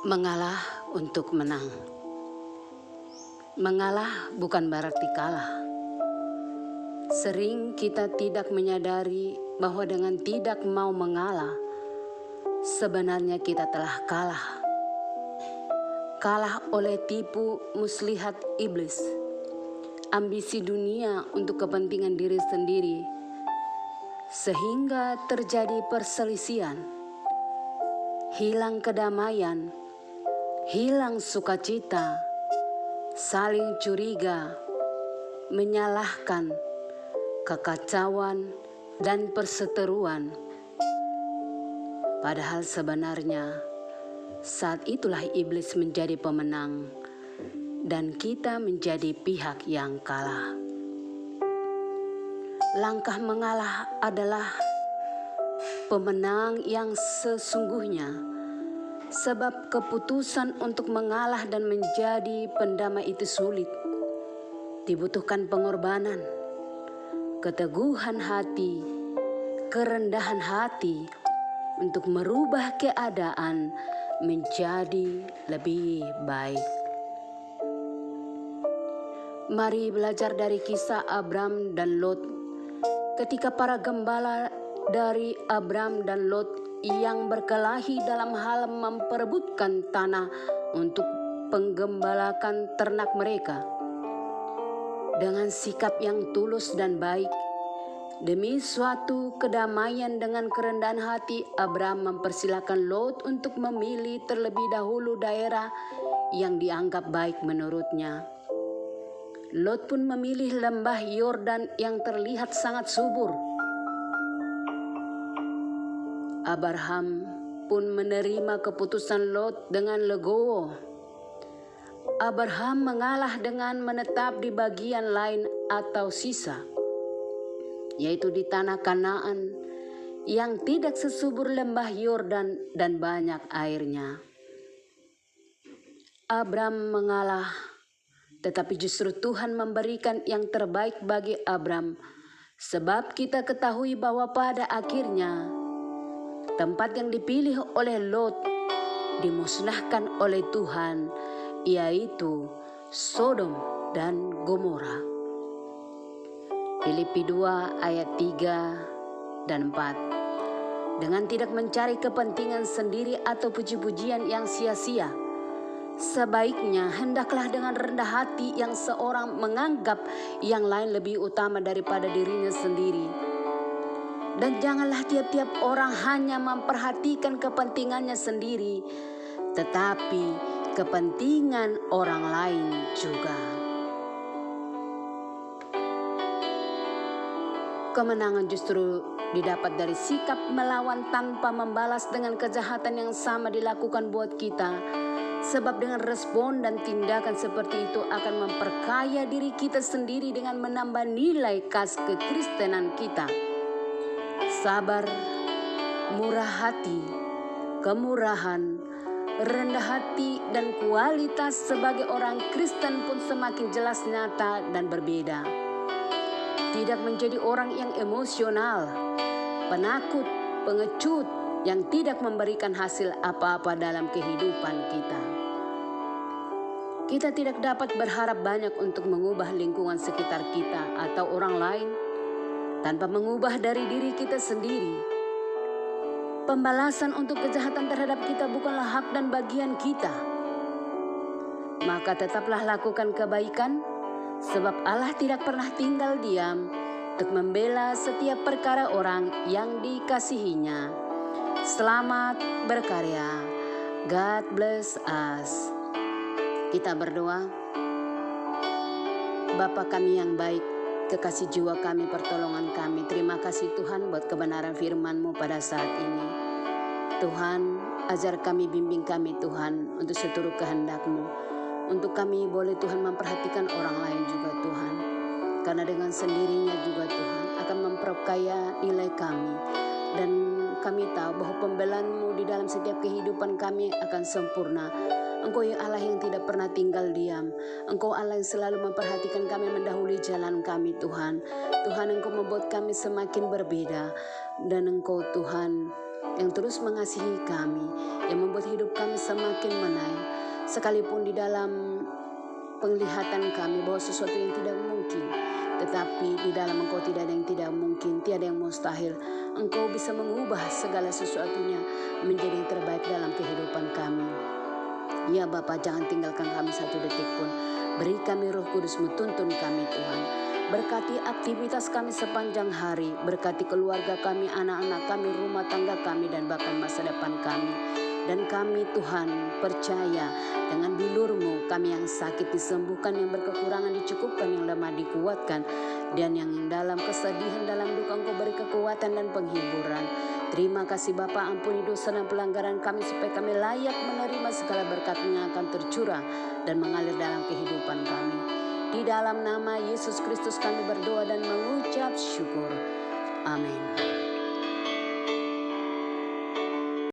Mengalah untuk menang. Mengalah bukan berarti kalah. Sering kita tidak menyadari bahwa dengan tidak mau mengalah, sebenarnya kita telah kalah. Kalah oleh tipu muslihat iblis, ambisi dunia untuk kepentingan diri sendiri, sehingga terjadi perselisihan, hilang kedamaian, hilang sukacita, saling curiga, menyalahkan, kekacauan, dan perseteruan. Padahal sebenarnya saat itulah iblis menjadi pemenang dan kita menjadi pihak yang kalah. Langkah mengalah adalah pemenang yang sesungguhnya, sebab keputusan untuk mengalah dan menjadi pendamai itu sulit. Dibutuhkan pengorbanan, keteguhan hati, kerendahan hati untuk merubah keadaan menjadi lebih baik. Mari belajar dari kisah Abram dan Lot. Ketika para gembala dari Abram dan Lot yang berkelahi dalam hal memperebutkan tanah untuk penggembalakan ternak mereka, dengan sikap yang tulus dan baik, demi suatu kedamaian dengan kerendahan hati, Abram mempersilahkan Lot untuk memilih terlebih dahulu daerah yang dianggap baik menurutnya. Lot pun memilih lembah Yordan yang terlihat sangat subur. Abraham pun menerima keputusan Lot dengan legowo. Abraham mengalah dengan menetap di bagian lain atau sisa, yaitu di tanah Kanaan yang tidak sesubur lembah Yordan dan banyak airnya. Abram mengalah, tetapi justru Tuhan memberikan yang terbaik bagi Abram, sebab kita ketahui bahwa pada akhirnya tempat yang dipilih oleh Lot dimusnahkan oleh Tuhan, yaitu Sodom dan Gomora. Filipi 2 ayat 3 dan 4. Dengan tidak mencari kepentingan sendiri atau puji-pujian yang sia-sia, sebaiknya hendaklah dengan rendah hati yang seorang menganggap yang lain lebih utama daripada dirinya sendiri. Dan janganlah tiap-tiap orang hanya memperhatikan kepentingannya sendiri, tetapi kepentingan orang lain juga. Kemenangan justru didapat dari sikap melawan tanpa membalas dengan kejahatan yang sama dilakukan buat kita. Sebab dengan respon dan tindakan seperti itu akan memperkaya diri kita sendiri dengan menambah nilai khas kekristenan kita. Sabar, murah hati, kemurahan, rendah hati, dan kualitas sebagai orang Kristen pun semakin jelas nyata dan berbeda. Tidak menjadi orang yang emosional, penakut, pengecut, yang tidak memberikan hasil apa-apa dalam kehidupan kita. Kita tidak dapat berharap banyak untuk mengubah lingkungan sekitar kita atau orang lain tanpa mengubah dari diri kita sendiri. Pembalasan untuk kejahatan terhadap kita bukanlah hak dan bagian kita. Maka tetaplah lakukan kebaikan, sebab Allah tidak pernah tinggal diam untuk membela setiap perkara orang yang dikasihinya. Selamat berkarya. God bless us. Kita berdoa. Bapa kami yang baik, kekasih jiwa kami, pertolongan kami, terima kasih Tuhan buat kebenaran firman-Mu pada saat ini. Tuhan, ajar kami, bimbing kami Tuhan untuk seturut kehendak-Mu. Untuk kami boleh Tuhan memperhatikan orang lain juga Tuhan. Karena dengan sendirinya juga Tuhan akan memperkaya nilai kami. Dan kami tahu bahwa pembelaan-Mu di dalam setiap kehidupan kami akan sempurna. Engkau ya Allah yang tidak pernah tinggal diam. Engkau Allah yang selalu memperhatikan kami, mendahului jalan kami Tuhan. Tuhan, Engkau membuat kami semakin berbeda. Dan Engkau Tuhan yang terus mengasihi kami, yang membuat hidup kami semakin menaik. Sekalipun di dalam penglihatan kami bahwa sesuatu yang tidak mungkin, tetapi di dalam Engkau tidak ada yang tidak mungkin, tiada yang mustahil. Engkau bisa mengubah segala sesuatunya menjadi yang terbaik dalam kehidupan kami. Ya Bapa, jangan tinggalkan kami satu detik pun. Beri kami Roh Kudus-Mu, tuntun kami Tuhan. Berkati aktivitas kami sepanjang hari, berkati keluarga kami, anak-anak kami, rumah tangga kami, dan bahkan masa depan kami. Dan kami Tuhan percaya dengan bilur-Mu, kami yang sakit disembuhkan, yang berkekurangan dicukupkan, yang lemah dikuatkan, dan yang dalam kesedihan, dalam duka Engkau beri kekuatan dan penghiburan. Terima kasih Bapa, ampuni dosa dan pelanggaran kami supaya kami layak menerima segala berkat-Mu yang akan tercurah dan mengalir dalam kehidupan kami. Di dalam nama Yesus Kristus kami berdoa dan mengucap syukur. Amin.